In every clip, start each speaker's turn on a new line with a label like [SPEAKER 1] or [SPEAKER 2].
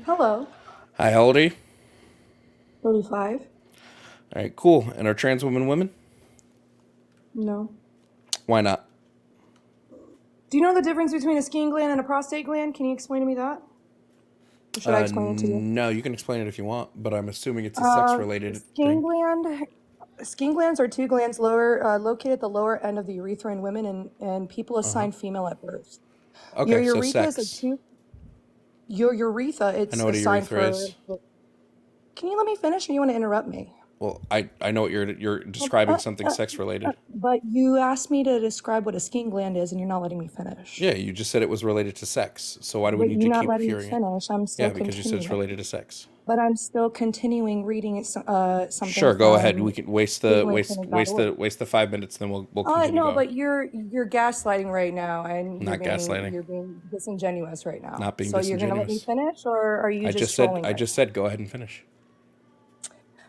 [SPEAKER 1] Hello,
[SPEAKER 2] Hi, how old are you?
[SPEAKER 1] 35.
[SPEAKER 2] All right, cool. And are trans women women?
[SPEAKER 1] No.
[SPEAKER 2] Why not?
[SPEAKER 1] Do you know the difference between a skin gland and a prostate gland? Can you explain to me that? Or should I explain it to you?
[SPEAKER 2] No, you can explain it if you want, but I'm assuming it's a sex-related
[SPEAKER 1] Skin
[SPEAKER 2] thing.
[SPEAKER 1] gland, skin glands are two glands located at the lower end of the urethra in women and people assigned female at birth. Your
[SPEAKER 2] Okay, so
[SPEAKER 1] urethra is a
[SPEAKER 2] sex.
[SPEAKER 1] two. Your urethra,
[SPEAKER 2] I
[SPEAKER 1] it's
[SPEAKER 2] know what a
[SPEAKER 1] assigned
[SPEAKER 2] urethra
[SPEAKER 1] for.
[SPEAKER 2] is.
[SPEAKER 1] Can you let me finish, or you want to interrupt me?
[SPEAKER 2] Well, I know what you're describing something sex-related.
[SPEAKER 1] But you asked me to describe what a skin gland is, and you're not letting me finish.
[SPEAKER 2] Yeah, you just said it was related to sex. So why do we
[SPEAKER 1] But
[SPEAKER 2] need
[SPEAKER 1] you're
[SPEAKER 2] to
[SPEAKER 1] not
[SPEAKER 2] keep
[SPEAKER 1] letting me
[SPEAKER 2] hearing it?
[SPEAKER 1] finish. I'm
[SPEAKER 2] Yeah,
[SPEAKER 1] still
[SPEAKER 2] because you said it's
[SPEAKER 1] continuing.
[SPEAKER 2] related to sex.
[SPEAKER 1] But I'm still continuing reading something
[SPEAKER 2] Sure, go ahead. We
[SPEAKER 1] from
[SPEAKER 2] can waste the waste waste
[SPEAKER 1] freelinkedin.org.
[SPEAKER 2] the waste the 5 minutes, then we'll continue
[SPEAKER 1] No,
[SPEAKER 2] going.
[SPEAKER 1] but you're gaslighting right now, and
[SPEAKER 2] Not gaslighting.
[SPEAKER 1] you're being disingenuous right now.
[SPEAKER 2] Not being
[SPEAKER 1] So you're gonna let me
[SPEAKER 2] disingenuous.
[SPEAKER 1] finish, or are you just trolling
[SPEAKER 2] I
[SPEAKER 1] right
[SPEAKER 2] just said go ahead and finish.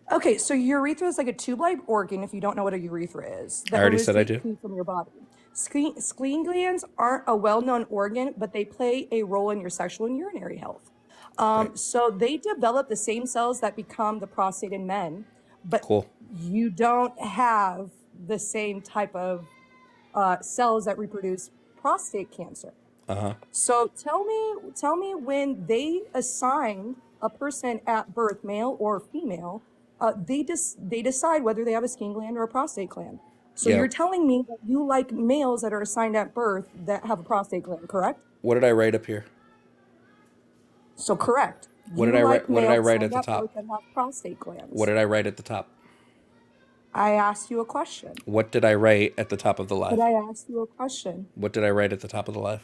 [SPEAKER 1] now? Okay, so urethra is like a tube-like organ. If you don't know what a urethra is,
[SPEAKER 2] I
[SPEAKER 1] that
[SPEAKER 2] already
[SPEAKER 1] removes
[SPEAKER 2] said I do.
[SPEAKER 1] pee from your body. Spleen glands aren't a well-known organ, but they play a role in your sexual and urinary health.
[SPEAKER 2] Right.
[SPEAKER 1] So they develop the same cells that become the prostate in men, but
[SPEAKER 2] Cool.
[SPEAKER 1] you don't have the same type of cells that reproduce prostate cancer. So tell me when they assigned a person at birth, male or female, they decide whether they have a skin gland or a prostate gland. So
[SPEAKER 2] Yeah.
[SPEAKER 1] you're telling me that you like males that are assigned at birth that have a prostate gland, correct?
[SPEAKER 2] What did I write up here?
[SPEAKER 1] So correct.
[SPEAKER 2] What did
[SPEAKER 1] You
[SPEAKER 2] I write?
[SPEAKER 1] like
[SPEAKER 2] What did I
[SPEAKER 1] males
[SPEAKER 2] write at
[SPEAKER 1] assigned
[SPEAKER 2] the
[SPEAKER 1] at birth
[SPEAKER 2] top?
[SPEAKER 1] that have prostate
[SPEAKER 2] What
[SPEAKER 1] glands.
[SPEAKER 2] did I write at the top?
[SPEAKER 1] I asked you a question.
[SPEAKER 2] What did I write at the top of the
[SPEAKER 1] But
[SPEAKER 2] live?
[SPEAKER 1] I asked you a question.
[SPEAKER 2] What did I write at the top of the live?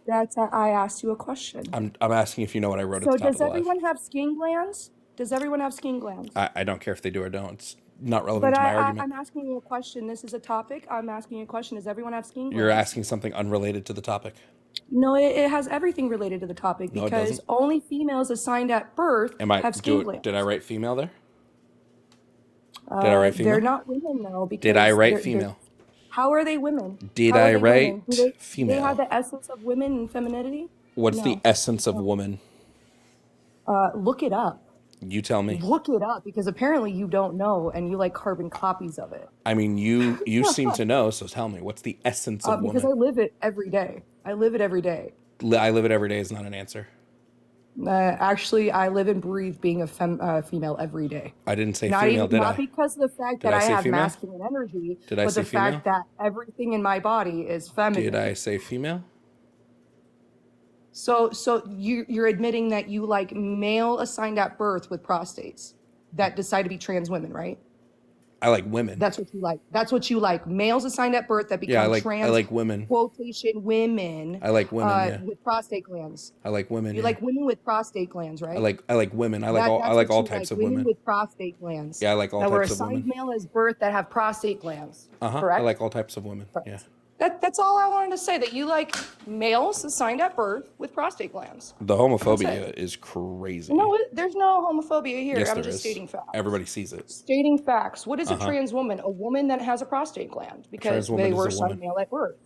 [SPEAKER 1] I asked you a question.
[SPEAKER 2] I'm asking if you know what I wrote at the
[SPEAKER 1] So
[SPEAKER 2] top of
[SPEAKER 1] does
[SPEAKER 2] the live.
[SPEAKER 1] everyone have skin glands? Does everyone have skin glands?
[SPEAKER 2] I don't care if they do or don't. It's not
[SPEAKER 1] But
[SPEAKER 2] relevant to my argument.
[SPEAKER 1] I'm asking you a question. This is a topic. I'm asking you a question. Does everyone have skin
[SPEAKER 2] You're
[SPEAKER 1] glands?
[SPEAKER 2] asking something unrelated to the topic.
[SPEAKER 1] No, it has everything related to the topic
[SPEAKER 2] No, it
[SPEAKER 1] because
[SPEAKER 2] doesn't.
[SPEAKER 1] only females assigned at birth
[SPEAKER 2] Am I
[SPEAKER 1] have
[SPEAKER 2] do
[SPEAKER 1] skin
[SPEAKER 2] it? Did I
[SPEAKER 1] glands.
[SPEAKER 2] write female there? Did I write
[SPEAKER 1] They're
[SPEAKER 2] female?
[SPEAKER 1] not women though
[SPEAKER 2] Did I
[SPEAKER 1] because
[SPEAKER 2] write female?
[SPEAKER 1] how are they women?
[SPEAKER 2] Did
[SPEAKER 1] How are
[SPEAKER 2] I
[SPEAKER 1] they women?
[SPEAKER 2] write
[SPEAKER 1] Do they have
[SPEAKER 2] female?
[SPEAKER 1] the essence of women and femininity?
[SPEAKER 2] What's the
[SPEAKER 1] No.
[SPEAKER 2] essence of
[SPEAKER 1] No.
[SPEAKER 2] woman?
[SPEAKER 1] Look it up.
[SPEAKER 2] You tell me.
[SPEAKER 1] Look it up because apparently you don't know and you like carbon copies of it.
[SPEAKER 2] I mean, you seem to know, so tell me. What's the essence of
[SPEAKER 1] Because I
[SPEAKER 2] woman?
[SPEAKER 1] live it every day. I live it every day.
[SPEAKER 2] I live it every day is not an answer.
[SPEAKER 1] Actually, I live and breathe being a female every day.
[SPEAKER 2] I didn't say female, did
[SPEAKER 1] Not
[SPEAKER 2] I?
[SPEAKER 1] because of the fact
[SPEAKER 2] Did
[SPEAKER 1] that
[SPEAKER 2] I
[SPEAKER 1] I
[SPEAKER 2] say
[SPEAKER 1] have
[SPEAKER 2] female?
[SPEAKER 1] masculine energy,
[SPEAKER 2] Did I
[SPEAKER 1] but
[SPEAKER 2] say
[SPEAKER 1] the
[SPEAKER 2] female?
[SPEAKER 1] fact that everything in my body is
[SPEAKER 2] Did I
[SPEAKER 1] feminine.
[SPEAKER 2] say female?
[SPEAKER 1] So you're admitting that you like male assigned at birth with prostates that decide to be trans women, right?
[SPEAKER 2] I like women.
[SPEAKER 1] That's what you like. That's what you like. Males assigned at birth that
[SPEAKER 2] Yeah,
[SPEAKER 1] become
[SPEAKER 2] I
[SPEAKER 1] trans
[SPEAKER 2] like women.
[SPEAKER 1] quotation women
[SPEAKER 2] I like women, yeah.
[SPEAKER 1] with prostate glands.
[SPEAKER 2] I like women,
[SPEAKER 1] You
[SPEAKER 2] yeah.
[SPEAKER 1] like women with prostate glands, right?
[SPEAKER 2] I like women. I
[SPEAKER 1] That's
[SPEAKER 2] like
[SPEAKER 1] what
[SPEAKER 2] all
[SPEAKER 1] you
[SPEAKER 2] types
[SPEAKER 1] like.
[SPEAKER 2] of
[SPEAKER 1] Women
[SPEAKER 2] women.
[SPEAKER 1] with prostate glands
[SPEAKER 2] Yeah, I like all
[SPEAKER 1] that were
[SPEAKER 2] types of
[SPEAKER 1] assigned
[SPEAKER 2] women.
[SPEAKER 1] male as birth that have prostate glands.
[SPEAKER 2] I like
[SPEAKER 1] Correct?
[SPEAKER 2] all types of women. Yeah.
[SPEAKER 1] Correct. That's all I wanted to say. That you like males assigned at birth with prostate glands.
[SPEAKER 2] The
[SPEAKER 1] That's it.
[SPEAKER 2] homophobia is crazy.
[SPEAKER 1] No, there's no homophobia here.
[SPEAKER 2] Yes,
[SPEAKER 1] I'm
[SPEAKER 2] there
[SPEAKER 1] just
[SPEAKER 2] is.
[SPEAKER 1] stating facts.
[SPEAKER 2] Everybody sees it.
[SPEAKER 1] Stating facts. What is a
[SPEAKER 2] Uh-huh.
[SPEAKER 1] trans woman? A woman that has a prostate gland
[SPEAKER 2] Trans
[SPEAKER 1] because
[SPEAKER 2] woman
[SPEAKER 1] they
[SPEAKER 2] is
[SPEAKER 1] were
[SPEAKER 2] a
[SPEAKER 1] assigned
[SPEAKER 2] woman.
[SPEAKER 1] male at birth.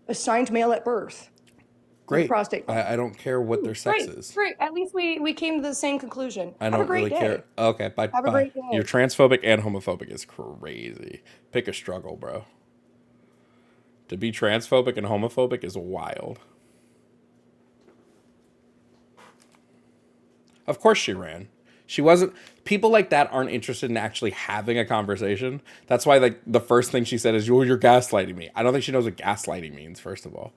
[SPEAKER 1] Assigned male at birth with a
[SPEAKER 2] Great.
[SPEAKER 1] prostate gland.
[SPEAKER 2] I don't care what their sex
[SPEAKER 1] Great,
[SPEAKER 2] is.
[SPEAKER 1] great. At least we came to the same conclusion.
[SPEAKER 2] I
[SPEAKER 1] Have a
[SPEAKER 2] don't
[SPEAKER 1] great
[SPEAKER 2] really
[SPEAKER 1] day.
[SPEAKER 2] care. Okay, bye
[SPEAKER 1] Have a
[SPEAKER 2] bye.
[SPEAKER 1] great day.
[SPEAKER 2] You're transphobic and homophobic is crazy. Pick a struggle, bro. To be transphobic and homophobic is wild. Of course she ran. She wasn't. People like that aren't interested in actually having a conversation. That's why, like, the first thing she said is, "Oh, you're gaslighting me." I don't think she knows what gaslighting means. First of all,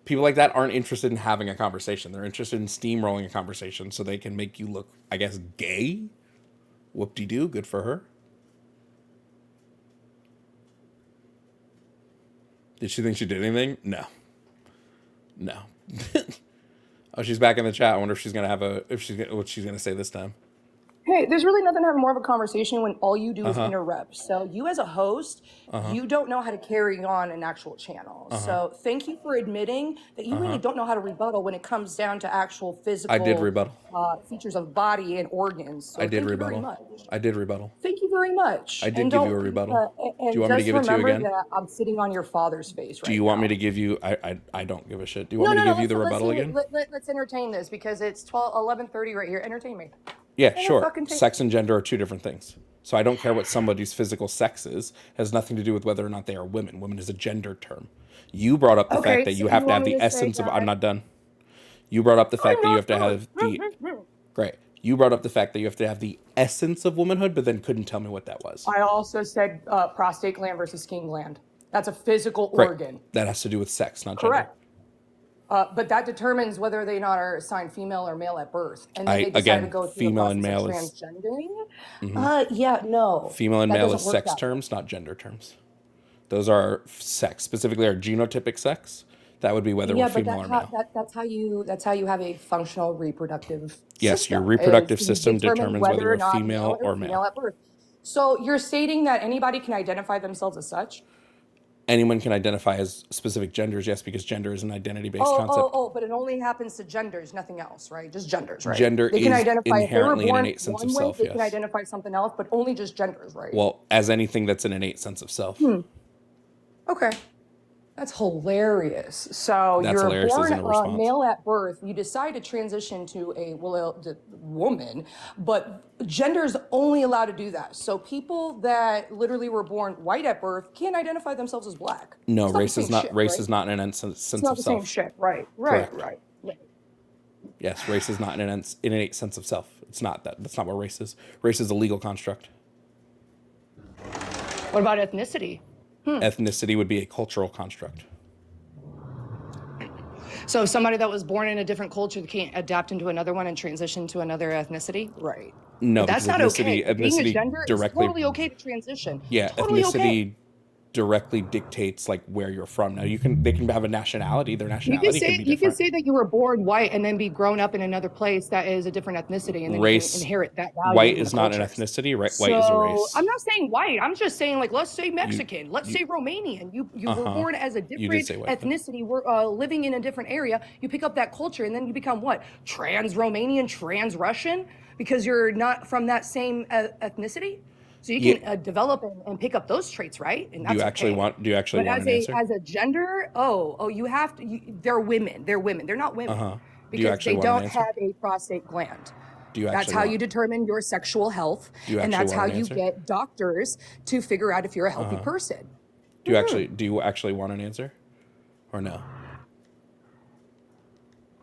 [SPEAKER 2] people like that aren't interested in having a conversation. They're interested in steamrolling a conversation so they can make you look, I guess, gay. Whoop-de-doo. Good for her. Did she think she did anything? No. No. Oh, she's back in the chat. I wonder if she's gonna have what she's gonna say this time.
[SPEAKER 1] Hey, there's really nothing to have more of a conversation when all you do is
[SPEAKER 2] Uh-huh.
[SPEAKER 1] interrupt. So you as a host,
[SPEAKER 2] Uh-huh.
[SPEAKER 1] you don't know how to carry on an actual channel.
[SPEAKER 2] Uh-huh.
[SPEAKER 1] So thank you for admitting that you really
[SPEAKER 2] Uh-huh.
[SPEAKER 1] don't know how to rebuttal when it comes down to actual
[SPEAKER 2] I did
[SPEAKER 1] physical
[SPEAKER 2] rebuttal.
[SPEAKER 1] features of body and organs.
[SPEAKER 2] I
[SPEAKER 1] So
[SPEAKER 2] did
[SPEAKER 1] thank you very
[SPEAKER 2] rebuttal.
[SPEAKER 1] much.
[SPEAKER 2] I did rebuttal.
[SPEAKER 1] Thank you very much.
[SPEAKER 2] I
[SPEAKER 1] And
[SPEAKER 2] did give you a
[SPEAKER 1] don't
[SPEAKER 2] rebuttal. Do you
[SPEAKER 1] and
[SPEAKER 2] want me to
[SPEAKER 1] just
[SPEAKER 2] give it to you
[SPEAKER 1] remember
[SPEAKER 2] again?
[SPEAKER 1] that I'm sitting on your father's face
[SPEAKER 2] Do
[SPEAKER 1] right
[SPEAKER 2] you want me to
[SPEAKER 1] now.
[SPEAKER 2] give you I don't give a shit. Do you want
[SPEAKER 1] No,
[SPEAKER 2] me to
[SPEAKER 1] no, no.
[SPEAKER 2] give you the
[SPEAKER 1] Let's
[SPEAKER 2] rebuttal
[SPEAKER 1] see.
[SPEAKER 2] again?
[SPEAKER 1] Let's entertain this because it's 11:30 right here. Entertain me.
[SPEAKER 2] Yeah, sure.
[SPEAKER 1] Fucking take.
[SPEAKER 2] Sex and gender are two different things. So I don't care what somebody's physical sex is. It has nothing to do with whether or not they are women. Women is a gender term. You brought up the fact
[SPEAKER 1] Okay,
[SPEAKER 2] that
[SPEAKER 1] so
[SPEAKER 2] you
[SPEAKER 1] you
[SPEAKER 2] have to
[SPEAKER 1] want
[SPEAKER 2] have
[SPEAKER 1] me
[SPEAKER 2] the
[SPEAKER 1] to say
[SPEAKER 2] essence of I'm
[SPEAKER 1] that
[SPEAKER 2] not done. You brought up the fact
[SPEAKER 1] I'm
[SPEAKER 2] that you
[SPEAKER 1] not
[SPEAKER 2] have to
[SPEAKER 1] done.
[SPEAKER 2] have the great. You brought up the fact that you have to have the essence of womanhood, but then couldn't tell me what that was.
[SPEAKER 1] I also said prostate gland versus skin gland. That's a physical
[SPEAKER 2] Great.
[SPEAKER 1] organ.
[SPEAKER 2] That has to do with sex, not gender.
[SPEAKER 1] Correct. But that determines whether they not are assigned female or male at birth. And then they decide to
[SPEAKER 2] Again,
[SPEAKER 1] go through the
[SPEAKER 2] female and
[SPEAKER 1] process of
[SPEAKER 2] male is
[SPEAKER 1] transgendering. Yeah, no.
[SPEAKER 2] female and
[SPEAKER 1] That
[SPEAKER 2] male
[SPEAKER 1] doesn't
[SPEAKER 2] is
[SPEAKER 1] work
[SPEAKER 2] sex
[SPEAKER 1] that way.
[SPEAKER 2] terms, not gender terms. Those are sex, specifically our genotypic sex. That would be whether we're
[SPEAKER 1] Yeah, but
[SPEAKER 2] female or male.
[SPEAKER 1] that's how you have a functional reproductive
[SPEAKER 2] Yes, your
[SPEAKER 1] system is
[SPEAKER 2] reproductive
[SPEAKER 1] you
[SPEAKER 2] system
[SPEAKER 1] determine
[SPEAKER 2] determines whether
[SPEAKER 1] whether or
[SPEAKER 2] you're
[SPEAKER 1] not
[SPEAKER 2] female
[SPEAKER 1] male or
[SPEAKER 2] or
[SPEAKER 1] female
[SPEAKER 2] male.
[SPEAKER 1] at birth. So you're stating that anybody can identify themselves as such?
[SPEAKER 2] Anyone can identify as specific genders, yes, because gender is an identity-based concept.
[SPEAKER 1] But it only happens to genders, nothing else, right? Just genders, right?
[SPEAKER 2] Gender
[SPEAKER 1] They can
[SPEAKER 2] is
[SPEAKER 1] identify if they were
[SPEAKER 2] inherently an
[SPEAKER 1] born
[SPEAKER 2] innate sense of
[SPEAKER 1] one way,
[SPEAKER 2] self,
[SPEAKER 1] they can
[SPEAKER 2] yes.
[SPEAKER 1] identify something else, but only just genders, right?
[SPEAKER 2] Well, as anything that's an innate sense of self.
[SPEAKER 1] Okay. That's hilarious. So
[SPEAKER 2] That's
[SPEAKER 1] you're
[SPEAKER 2] hilarious
[SPEAKER 1] born
[SPEAKER 2] isn't a response.
[SPEAKER 1] male at birth. You decide to transition to a woman, but gender is only allowed to do that. So people that literally were born white at birth can't identify themselves as black.
[SPEAKER 2] No,
[SPEAKER 1] It's not the
[SPEAKER 2] race is
[SPEAKER 1] same
[SPEAKER 2] not
[SPEAKER 1] shit,
[SPEAKER 2] race
[SPEAKER 1] right?
[SPEAKER 2] is not an innate sense
[SPEAKER 1] It's not
[SPEAKER 2] of
[SPEAKER 1] the same
[SPEAKER 2] self.
[SPEAKER 1] shit. Right.
[SPEAKER 2] Correct. Yes, race is not an innate sense of self. It's not that. That's not what race is. Race is a legal construct.
[SPEAKER 1] What about ethnicity?
[SPEAKER 2] Ethnicity would be a cultural construct.
[SPEAKER 1] So somebody that was born in a different culture can't adapt into another one and transition to another ethnicity? Right.
[SPEAKER 2] No,
[SPEAKER 1] But that's
[SPEAKER 2] because
[SPEAKER 1] not okay. Being a
[SPEAKER 2] ethnicity
[SPEAKER 1] gender is
[SPEAKER 2] directly
[SPEAKER 1] totally okay to transition.
[SPEAKER 2] yeah,
[SPEAKER 1] Totally
[SPEAKER 2] ethnicity
[SPEAKER 1] okay.
[SPEAKER 2] directly dictates like where you're from. Now they can have a nationality. Their
[SPEAKER 1] You
[SPEAKER 2] nationality can be
[SPEAKER 1] can
[SPEAKER 2] different.
[SPEAKER 1] say that you were born white and then be grown up in another place that is a different ethnicity, and then you
[SPEAKER 2] Race
[SPEAKER 1] can inherit that value.
[SPEAKER 2] white
[SPEAKER 1] in
[SPEAKER 2] is
[SPEAKER 1] the
[SPEAKER 2] not an
[SPEAKER 1] cultures.
[SPEAKER 2] ethnicity, right?
[SPEAKER 1] So
[SPEAKER 2] White is a race.
[SPEAKER 1] I'm not saying white. I'm just saying, like, let's say Mexican. Let's say Romanian. You were born as a
[SPEAKER 2] You did
[SPEAKER 1] different
[SPEAKER 2] say white, though.
[SPEAKER 1] ethnicity. We're living in a different area. You pick up that culture, and then you become what? Trans Romanian, trans Russian, because you're not from that same ethnicity. So you can develop and pick up those traits, right? And that's
[SPEAKER 2] Do you actually
[SPEAKER 1] okay.
[SPEAKER 2] want
[SPEAKER 1] But
[SPEAKER 2] an answer?
[SPEAKER 1] as a gender, you have to. They're women. They're women. They're not women
[SPEAKER 2] Do you
[SPEAKER 1] because
[SPEAKER 2] actually
[SPEAKER 1] they
[SPEAKER 2] want an
[SPEAKER 1] don't
[SPEAKER 2] answer?
[SPEAKER 1] have a prostate gland.
[SPEAKER 2] Do you
[SPEAKER 1] That's
[SPEAKER 2] actually
[SPEAKER 1] how
[SPEAKER 2] want,
[SPEAKER 1] you determine your sexual health,
[SPEAKER 2] Do you
[SPEAKER 1] and
[SPEAKER 2] actually
[SPEAKER 1] that's
[SPEAKER 2] want
[SPEAKER 1] how
[SPEAKER 2] an
[SPEAKER 1] you
[SPEAKER 2] answer?
[SPEAKER 1] get doctors to figure out if you're a healthy person.
[SPEAKER 2] do you actually want an answer? Or no?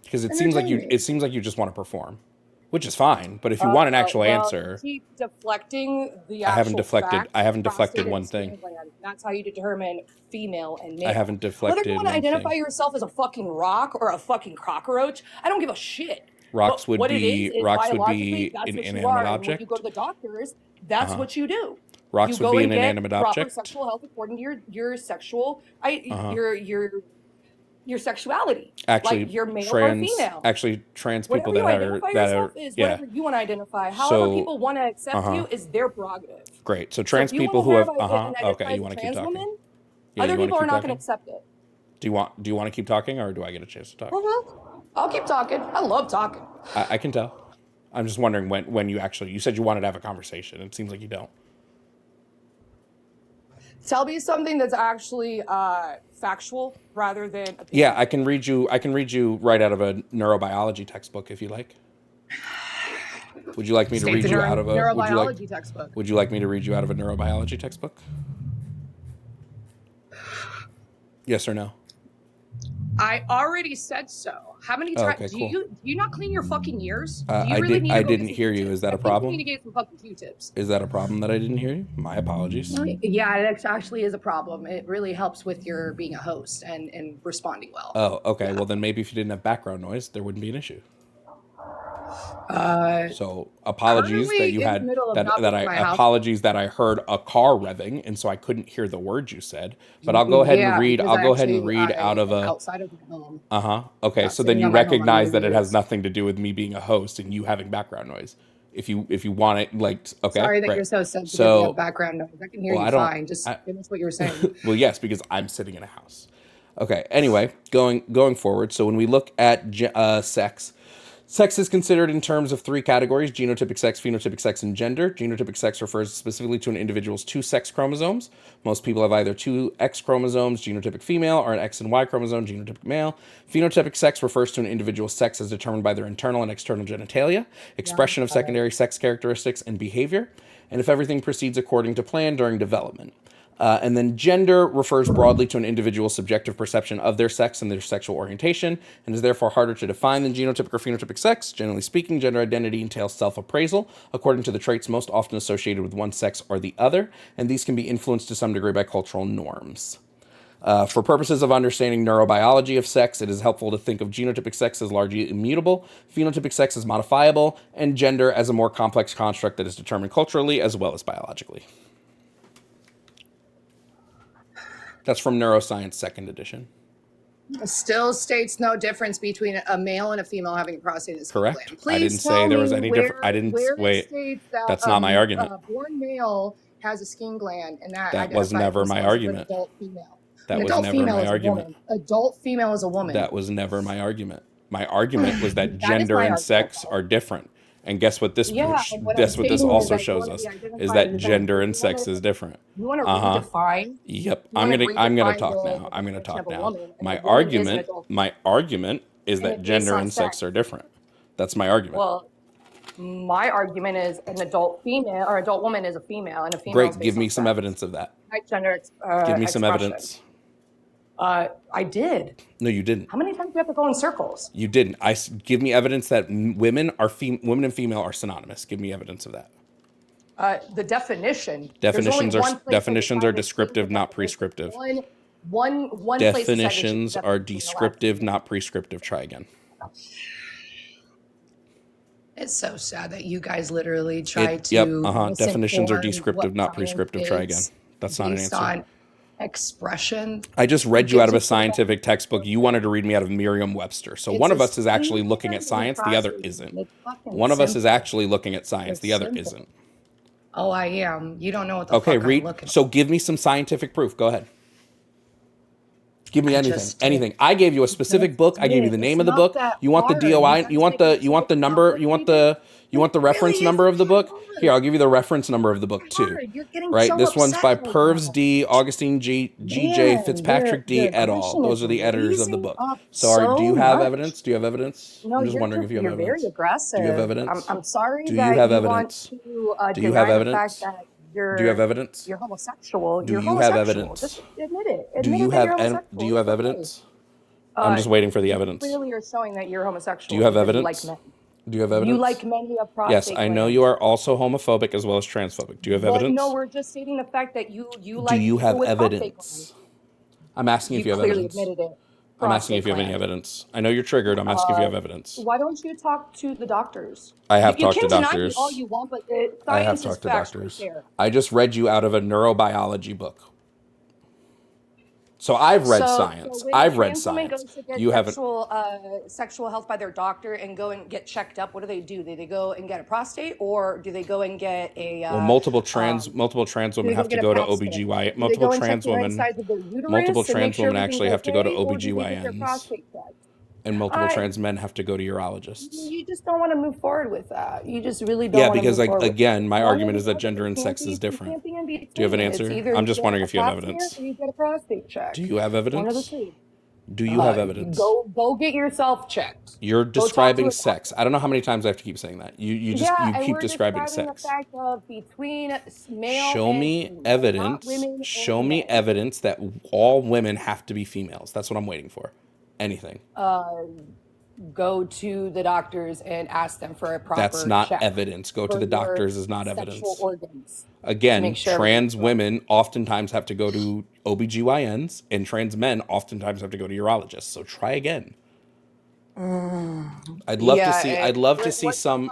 [SPEAKER 2] Because it seems like you just want to perform. Which is fine, but if you want an actual answer,
[SPEAKER 1] You keep deflecting the
[SPEAKER 2] I haven't
[SPEAKER 1] actual
[SPEAKER 2] deflected.
[SPEAKER 1] fact,
[SPEAKER 2] I haven't
[SPEAKER 1] prostate
[SPEAKER 2] deflected
[SPEAKER 1] and
[SPEAKER 2] one
[SPEAKER 1] skin
[SPEAKER 2] thing.
[SPEAKER 1] gland. That's how you determine female and male.
[SPEAKER 2] I haven't
[SPEAKER 1] Whether
[SPEAKER 2] deflected
[SPEAKER 1] you want to
[SPEAKER 2] one
[SPEAKER 1] identify
[SPEAKER 2] thing.
[SPEAKER 1] yourself as a fucking rock or a fucking cockroach, I don't give a shit.
[SPEAKER 2] Rocks
[SPEAKER 1] But
[SPEAKER 2] would
[SPEAKER 1] what it
[SPEAKER 2] be
[SPEAKER 1] is
[SPEAKER 2] rocks would
[SPEAKER 1] biologically,
[SPEAKER 2] be
[SPEAKER 1] that's
[SPEAKER 2] an
[SPEAKER 1] what you
[SPEAKER 2] inanimate
[SPEAKER 1] are. And when you
[SPEAKER 2] object.
[SPEAKER 1] go to the doctors, that's what you do.
[SPEAKER 2] Rocks
[SPEAKER 1] You
[SPEAKER 2] would
[SPEAKER 1] go
[SPEAKER 2] be
[SPEAKER 1] and
[SPEAKER 2] an
[SPEAKER 1] get
[SPEAKER 2] inanimate
[SPEAKER 1] proper
[SPEAKER 2] object.
[SPEAKER 1] sexual health according to your sexual, your sexuality.
[SPEAKER 2] Actually,
[SPEAKER 1] Like you're male or female.
[SPEAKER 2] trans
[SPEAKER 1] Whatever
[SPEAKER 2] people
[SPEAKER 1] you
[SPEAKER 2] that
[SPEAKER 1] identify
[SPEAKER 2] are
[SPEAKER 1] yourself is
[SPEAKER 2] yeah.
[SPEAKER 1] whatever you want to identify. However
[SPEAKER 2] So
[SPEAKER 1] people want to accept you is their prerogative.
[SPEAKER 2] great. So
[SPEAKER 1] So
[SPEAKER 2] trans
[SPEAKER 1] if you
[SPEAKER 2] people
[SPEAKER 1] want
[SPEAKER 2] who
[SPEAKER 1] to
[SPEAKER 2] have
[SPEAKER 1] and identify
[SPEAKER 2] okay,
[SPEAKER 1] as
[SPEAKER 2] you
[SPEAKER 1] a
[SPEAKER 2] want to keep
[SPEAKER 1] trans
[SPEAKER 2] talking.
[SPEAKER 1] woman,
[SPEAKER 2] Yeah,
[SPEAKER 1] other
[SPEAKER 2] you want
[SPEAKER 1] people
[SPEAKER 2] to
[SPEAKER 1] are
[SPEAKER 2] keep
[SPEAKER 1] not going to
[SPEAKER 2] talking.
[SPEAKER 1] accept it.
[SPEAKER 2] Do you want to keep talking, or do I get a chance to talk?
[SPEAKER 1] I'll keep talking. I love talking.
[SPEAKER 2] I can tell. I'm just wondering when you said you wanted to have a conversation. It seems like you don't.
[SPEAKER 1] Tell me something that's actually factual rather than opinion.
[SPEAKER 2] Yeah, I can read you right out of a neurobiology textbook if you like. Would you like me to read you out of a
[SPEAKER 1] neurobiology textbook.
[SPEAKER 2] Would you like me to read you out of a neurobiology textbook? Yes or no?
[SPEAKER 1] I already said so. How many times
[SPEAKER 2] okay,
[SPEAKER 1] do
[SPEAKER 2] cool.
[SPEAKER 1] you not clean your fucking ears? Do
[SPEAKER 2] I
[SPEAKER 1] you really need to
[SPEAKER 2] I
[SPEAKER 1] go
[SPEAKER 2] didn't
[SPEAKER 1] get some
[SPEAKER 2] hear you.
[SPEAKER 1] Q-tips?
[SPEAKER 2] Is that a
[SPEAKER 1] I think
[SPEAKER 2] problem?
[SPEAKER 1] you need to get some fucking Q-tips.
[SPEAKER 2] Is that a problem that I didn't hear you? My apologies.
[SPEAKER 1] Yeah, it actually is a problem. It really helps with your being a host and responding well.
[SPEAKER 2] Oh, okay. Yeah. Well, then maybe if you didn't have background noise, there wouldn't be an issue. So apologies that you had apologies that I heard a car revving and so I couldn't hear the words you said. But I'll go ahead and read. I'll go ahead and read out of a
[SPEAKER 1] outside of my home.
[SPEAKER 2] Okay, so then you recognize that it has nothing to do with me being a host and you having background noise. If you want it, like, okay,
[SPEAKER 1] Sorry that
[SPEAKER 2] great.
[SPEAKER 1] you're so sensitive. You
[SPEAKER 2] So,
[SPEAKER 1] have background noise. I can hear
[SPEAKER 2] well,
[SPEAKER 1] you
[SPEAKER 2] I don't.
[SPEAKER 1] fine. Just
[SPEAKER 2] I,
[SPEAKER 1] finish what you were saying.
[SPEAKER 2] well, yes, because I'm sitting in a house. Okay. Anyway, going forward. So when we look at sex, sex is considered in terms of three categories: genotypic sex, phenotypic sex, and gender. Genotypic sex refers specifically to an individual's two sex chromosomes. Most people have either two X chromosomes, genotypic female, or an X and Y chromosome, genotypic male. Phenotypic sex refers to an individual's sex as determined by their internal and external genitalia,
[SPEAKER 1] Yeah,
[SPEAKER 2] expression of secondary sex characteristics, and behavior, and if everything proceeds according to plan during development. And then gender refers broadly to an individual's subjective perception of their sex and their sexual orientation, and is therefore harder to define than genotypic or phenotypic sex. Generally speaking, gender identity entails self-appraisal according to the traits most often associated with one sex or the other, and these can be influenced to some degree by cultural norms. For purposes of understanding neurobiology of sex, it is helpful to think of genotypic sex as largely immutable, phenotypic sex as modifiable, and gender as a more complex construct that is determined culturally as well as biologically. That's from Neuroscience, second edition.
[SPEAKER 1] Still states no difference between a male and a female having a prostate and skin
[SPEAKER 2] Correct.
[SPEAKER 1] gland.
[SPEAKER 2] I didn't
[SPEAKER 1] Please
[SPEAKER 2] say
[SPEAKER 1] tell
[SPEAKER 2] there was
[SPEAKER 1] me
[SPEAKER 2] any different. I didn't
[SPEAKER 1] where it
[SPEAKER 2] wait.
[SPEAKER 1] states that
[SPEAKER 2] That's not my argument.
[SPEAKER 1] a born male has a skin gland and that
[SPEAKER 2] That was
[SPEAKER 1] identifies
[SPEAKER 2] never my
[SPEAKER 1] themselves as an
[SPEAKER 2] argument.
[SPEAKER 1] adult female.
[SPEAKER 2] That
[SPEAKER 1] An
[SPEAKER 2] was
[SPEAKER 1] adult
[SPEAKER 2] never
[SPEAKER 1] female
[SPEAKER 2] my
[SPEAKER 1] is a
[SPEAKER 2] argument.
[SPEAKER 1] woman. Adult female is a woman.
[SPEAKER 2] That was never my argument. My argument was that
[SPEAKER 1] That is
[SPEAKER 2] gender
[SPEAKER 1] my
[SPEAKER 2] and
[SPEAKER 1] argument,
[SPEAKER 2] sex
[SPEAKER 1] though.
[SPEAKER 2] are different. And guess what this
[SPEAKER 1] Yeah, and what I'm
[SPEAKER 2] guess what this
[SPEAKER 1] stating is
[SPEAKER 2] also
[SPEAKER 1] that you
[SPEAKER 2] shows
[SPEAKER 1] want to
[SPEAKER 2] us
[SPEAKER 1] be
[SPEAKER 2] is
[SPEAKER 1] identified
[SPEAKER 2] that
[SPEAKER 1] as a
[SPEAKER 2] gender
[SPEAKER 1] you
[SPEAKER 2] and sex is different.
[SPEAKER 1] want to
[SPEAKER 2] Uh-huh.
[SPEAKER 1] redefine.
[SPEAKER 2] Yep.
[SPEAKER 1] You want to
[SPEAKER 2] I'm gonna
[SPEAKER 1] redefine
[SPEAKER 2] talk
[SPEAKER 1] the
[SPEAKER 2] now. I'm gonna
[SPEAKER 1] definition of
[SPEAKER 2] talk
[SPEAKER 1] a
[SPEAKER 2] now.
[SPEAKER 1] woman, and a woman is an adult.
[SPEAKER 2] My argument is
[SPEAKER 1] And
[SPEAKER 2] that
[SPEAKER 1] it's based
[SPEAKER 2] gender
[SPEAKER 1] on
[SPEAKER 2] and sex
[SPEAKER 1] sex.
[SPEAKER 2] are different. That's my argument.
[SPEAKER 1] Well, my argument is an adult female or adult woman is a female, and a female is
[SPEAKER 2] Great.
[SPEAKER 1] based
[SPEAKER 2] Give me
[SPEAKER 1] on
[SPEAKER 2] some
[SPEAKER 1] sex.
[SPEAKER 2] evidence of that.
[SPEAKER 1] Like gender
[SPEAKER 2] Give me some
[SPEAKER 1] expression.
[SPEAKER 2] evidence.
[SPEAKER 1] I did.
[SPEAKER 2] No, you didn't.
[SPEAKER 1] How many times do you have to go in circles?
[SPEAKER 2] You didn't. Give me evidence that women and female are synonymous. Give me evidence of that.
[SPEAKER 1] The definition.
[SPEAKER 2] Definitions are descriptive, not prescriptive.
[SPEAKER 1] One place
[SPEAKER 2] Definitions are descriptive, not prescriptive. Try again.
[SPEAKER 1] It's so sad that you guys literally try to.
[SPEAKER 2] Definitions are descriptive, not prescriptive. Try again. That's not an
[SPEAKER 1] based
[SPEAKER 2] answer.
[SPEAKER 1] on expression.
[SPEAKER 2] I just read you out of a scientific textbook. You wanted to read me out of Merriam-Webster. So one of us is actually looking at science, the other isn't. One of us is actually looking at science, the other isn't.
[SPEAKER 1] Oh, I am. You don't know what the fuck I'm looking at.
[SPEAKER 2] So give me some scientific proof. Go ahead. Give me anything. I gave you a specific book. I gave you the name of the book. You want the DOI? You want the number? You want the reference number of the book? Here, I'll give you the reference number of the book too. Right? This one's by Purves D, Augustine G, G.J. Fitzpatrick D, et al. Those are the editors of the book. So, do you have evidence? Do you have evidence?
[SPEAKER 1] No,
[SPEAKER 2] I'm just wondering if you have evidence.
[SPEAKER 1] You're very aggressive.
[SPEAKER 2] Do you have evidence?
[SPEAKER 1] I'm sorry
[SPEAKER 2] Do
[SPEAKER 1] that
[SPEAKER 2] you have
[SPEAKER 1] you
[SPEAKER 2] evidence?
[SPEAKER 1] want to
[SPEAKER 2] Do you have
[SPEAKER 1] deny the
[SPEAKER 2] evidence?
[SPEAKER 1] fact that you're,
[SPEAKER 2] Do you have evidence?
[SPEAKER 1] You're homosexual.
[SPEAKER 2] Do
[SPEAKER 1] You're
[SPEAKER 2] you have
[SPEAKER 1] homosexual.
[SPEAKER 2] evidence?
[SPEAKER 1] Just admit it.
[SPEAKER 2] Do you have evidence? I'm just waiting for the evidence.
[SPEAKER 1] Clearly, you're showing that you're homosexual.
[SPEAKER 2] Do you have
[SPEAKER 1] because
[SPEAKER 2] evidence?
[SPEAKER 1] You like men.
[SPEAKER 2] Do you have evidence?
[SPEAKER 1] You like men who have prostate
[SPEAKER 2] Yes, I know you are also homophobic as well as transphobic. Do you have evidence?
[SPEAKER 1] No, we're just stating the fact that you like.
[SPEAKER 2] Do you have
[SPEAKER 1] people with prostate
[SPEAKER 2] evidence?
[SPEAKER 1] glands.
[SPEAKER 2] I'm asking if you have
[SPEAKER 1] clearly
[SPEAKER 2] evidence.
[SPEAKER 1] admitted it.
[SPEAKER 2] I'm asking if you have any evidence. I know you're triggered. I'm asking if you have evidence.
[SPEAKER 1] Why don't you talk to the doctors?
[SPEAKER 2] I have talked to
[SPEAKER 1] You can
[SPEAKER 2] doctors.
[SPEAKER 1] deny me all you want, but
[SPEAKER 2] I have
[SPEAKER 1] science is
[SPEAKER 2] talked to
[SPEAKER 1] facts
[SPEAKER 2] doctors.
[SPEAKER 1] right there.
[SPEAKER 2] I just read you out of a neurobiology book. So I've read science.
[SPEAKER 1] when
[SPEAKER 2] I've
[SPEAKER 1] a
[SPEAKER 2] read
[SPEAKER 1] trans woman
[SPEAKER 2] science.
[SPEAKER 1] goes to get
[SPEAKER 2] You haven't.
[SPEAKER 1] sexual health by their doctor and go and get checked up. What do? Do they go and get a prostate, or do they go and get a?
[SPEAKER 2] Well, multiple trans women have to go to OBGYN. Multiple trans women actually have to go to OBGYNs. And multiple trans men have to go to urologists.
[SPEAKER 1] You just don't want to move forward with that. You just really don't.
[SPEAKER 2] Yeah,
[SPEAKER 1] want to
[SPEAKER 2] because
[SPEAKER 1] move forward.
[SPEAKER 2] again, my argument is that gender and sex is different. Do you have an answer? I'm just wondering if you have evidence.
[SPEAKER 1] You get a prostate check.
[SPEAKER 2] Do you have evidence?
[SPEAKER 1] One of the two.
[SPEAKER 2] Do you have evidence?
[SPEAKER 1] Go get yourself checked.
[SPEAKER 2] You're describing sex. I don't know how many times I have to keep saying that. You keep describing sex.
[SPEAKER 1] The fact of between male
[SPEAKER 2] Show me
[SPEAKER 1] female,
[SPEAKER 2] evidence.
[SPEAKER 1] not women
[SPEAKER 2] Show
[SPEAKER 1] and
[SPEAKER 2] me
[SPEAKER 1] men.
[SPEAKER 2] evidence that all women have to be females. That's what I'm waiting for. Anything.
[SPEAKER 1] Go to the doctors and ask them for a proper
[SPEAKER 2] That's not
[SPEAKER 1] check
[SPEAKER 2] evidence. Go to the doctors is not evidence.
[SPEAKER 1] sexual organs.
[SPEAKER 2] Again, trans women oftentimes have to go to OBGYNs and trans men oftentimes have to go to urologists. So try again. I'd love to see some.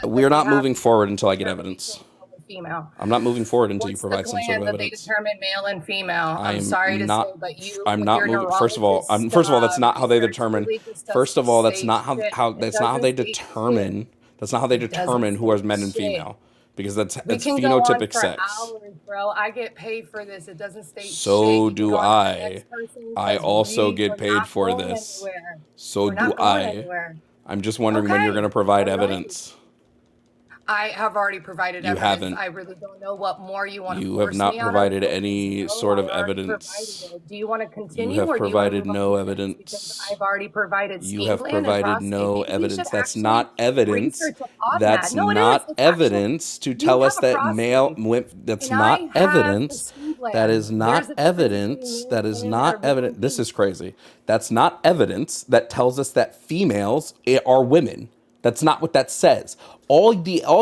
[SPEAKER 2] We're not moving forward until I get evidence.
[SPEAKER 1] Female.
[SPEAKER 2] I'm not moving forward until you
[SPEAKER 1] What's
[SPEAKER 2] provide
[SPEAKER 1] the
[SPEAKER 2] some sort of
[SPEAKER 1] gland that they
[SPEAKER 2] evidence.
[SPEAKER 1] determine male and female? I'm
[SPEAKER 2] I'm
[SPEAKER 1] sorry to
[SPEAKER 2] not-
[SPEAKER 1] say, but you.
[SPEAKER 2] I'm not moving. First of all, that's not how they determine. First of all, that's not how they determine. That's not how they
[SPEAKER 1] It doesn't
[SPEAKER 2] determine who
[SPEAKER 1] say
[SPEAKER 2] is men and
[SPEAKER 1] shit.
[SPEAKER 2] female, because that's
[SPEAKER 1] We
[SPEAKER 2] it's
[SPEAKER 1] can go on
[SPEAKER 2] phenotypic
[SPEAKER 1] for
[SPEAKER 2] sex.
[SPEAKER 1] hours, bro. I get paid for this. It doesn't state shit.
[SPEAKER 2] So
[SPEAKER 1] You can
[SPEAKER 2] do
[SPEAKER 1] go on to the
[SPEAKER 2] I.
[SPEAKER 1] next person
[SPEAKER 2] I
[SPEAKER 1] because
[SPEAKER 2] also get
[SPEAKER 1] we're
[SPEAKER 2] paid
[SPEAKER 1] not
[SPEAKER 2] for
[SPEAKER 1] going
[SPEAKER 2] this.
[SPEAKER 1] anywhere.
[SPEAKER 2] So
[SPEAKER 1] We're
[SPEAKER 2] do
[SPEAKER 1] not going
[SPEAKER 2] I.
[SPEAKER 1] anywhere.
[SPEAKER 2] I'm just wondering when you're going
[SPEAKER 1] Okay.
[SPEAKER 2] to provide
[SPEAKER 1] All right.
[SPEAKER 2] evidence.
[SPEAKER 1] I have already provided
[SPEAKER 2] You
[SPEAKER 1] evidence.
[SPEAKER 2] haven't.
[SPEAKER 1] I really don't know what more you want to
[SPEAKER 2] You have
[SPEAKER 1] force
[SPEAKER 2] not
[SPEAKER 1] me out of
[SPEAKER 2] provided
[SPEAKER 1] because
[SPEAKER 2] any
[SPEAKER 1] no,
[SPEAKER 2] sort
[SPEAKER 1] I
[SPEAKER 2] of
[SPEAKER 1] already provided
[SPEAKER 2] evidence.
[SPEAKER 1] it. Do you want to
[SPEAKER 2] You
[SPEAKER 1] continue
[SPEAKER 2] have
[SPEAKER 1] or do you want to
[SPEAKER 2] provided
[SPEAKER 1] move on
[SPEAKER 2] no
[SPEAKER 1] to the next? Because
[SPEAKER 2] evidence.
[SPEAKER 1] I've already provided
[SPEAKER 2] You
[SPEAKER 1] steam
[SPEAKER 2] have
[SPEAKER 1] gland and
[SPEAKER 2] provided
[SPEAKER 1] prostate.
[SPEAKER 2] no
[SPEAKER 1] Maybe we should
[SPEAKER 2] evidence. That's
[SPEAKER 1] actually
[SPEAKER 2] not evidence.
[SPEAKER 1] research upon that.
[SPEAKER 2] That's
[SPEAKER 1] No, it is.
[SPEAKER 2] not
[SPEAKER 1] It's actually,
[SPEAKER 2] evidence to
[SPEAKER 1] you
[SPEAKER 2] tell
[SPEAKER 1] have
[SPEAKER 2] us
[SPEAKER 1] a
[SPEAKER 2] that
[SPEAKER 1] prostate
[SPEAKER 2] that's
[SPEAKER 1] and I
[SPEAKER 2] not
[SPEAKER 1] have a
[SPEAKER 2] evidence.
[SPEAKER 1] steam
[SPEAKER 2] That
[SPEAKER 1] gland.
[SPEAKER 2] is
[SPEAKER 1] There's
[SPEAKER 2] not
[SPEAKER 1] a difference between
[SPEAKER 2] evidence.
[SPEAKER 1] men
[SPEAKER 2] That
[SPEAKER 1] and
[SPEAKER 2] is
[SPEAKER 1] women that are
[SPEAKER 2] not
[SPEAKER 1] born
[SPEAKER 2] evident. This is
[SPEAKER 1] female.
[SPEAKER 2] crazy. That's not evidence that tells us that females are women. That's not what that says. All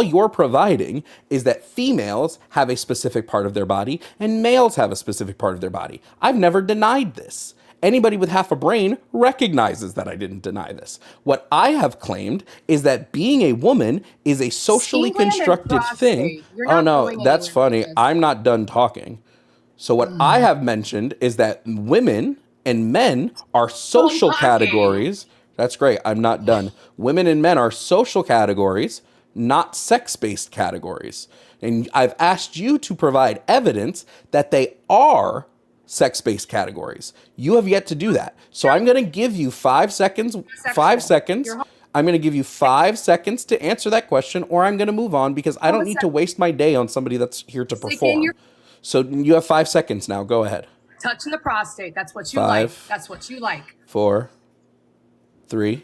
[SPEAKER 2] you're providing is that females have a specific part of their body and males have a specific part of their body. I've never denied this. Anybody with half a brain recognizes that I didn't deny this. What I have claimed is that being a woman is a socially
[SPEAKER 1] Steam gland and
[SPEAKER 2] constructed thing.
[SPEAKER 1] prostate. You're
[SPEAKER 2] Oh
[SPEAKER 1] not
[SPEAKER 2] no,
[SPEAKER 1] going
[SPEAKER 2] that's
[SPEAKER 1] anywhere with
[SPEAKER 2] funny.
[SPEAKER 1] this.
[SPEAKER 2] I'm not done talking. So what I have mentioned is that women and men are
[SPEAKER 1] So I'm
[SPEAKER 2] social
[SPEAKER 1] talking.
[SPEAKER 2] categories. That's great. I'm not done. Women and men are social categories, not sex-based categories. And I've asked you to provide evidence that they are sex-based categories. You have yet to do that. So I'm going to give you 5 seconds, 5
[SPEAKER 1] Sexual.
[SPEAKER 2] seconds.
[SPEAKER 1] You're
[SPEAKER 2] I'm going to give you 5 seconds to answer that question, or I'm going to move on because I don't need to
[SPEAKER 1] homosexual.
[SPEAKER 2] waste my day on somebody that's here to
[SPEAKER 1] Stick in
[SPEAKER 2] perform.
[SPEAKER 1] your
[SPEAKER 2] So you have 5 seconds now. Go ahead.
[SPEAKER 1] touching the prostate. That's what you like.
[SPEAKER 2] 5,
[SPEAKER 1] That's what you like.
[SPEAKER 2] 4, 3.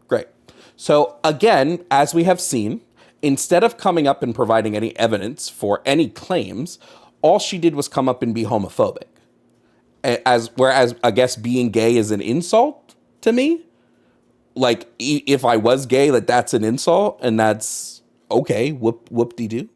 [SPEAKER 2] Great. So again, as we have seen, instead of coming up and providing any evidence for any claims, all she did was come up and be homophobic. Whereas I guess being gay is an insult to me. Like if I was gay, that's an insult, and that's okay. Whoop de doo.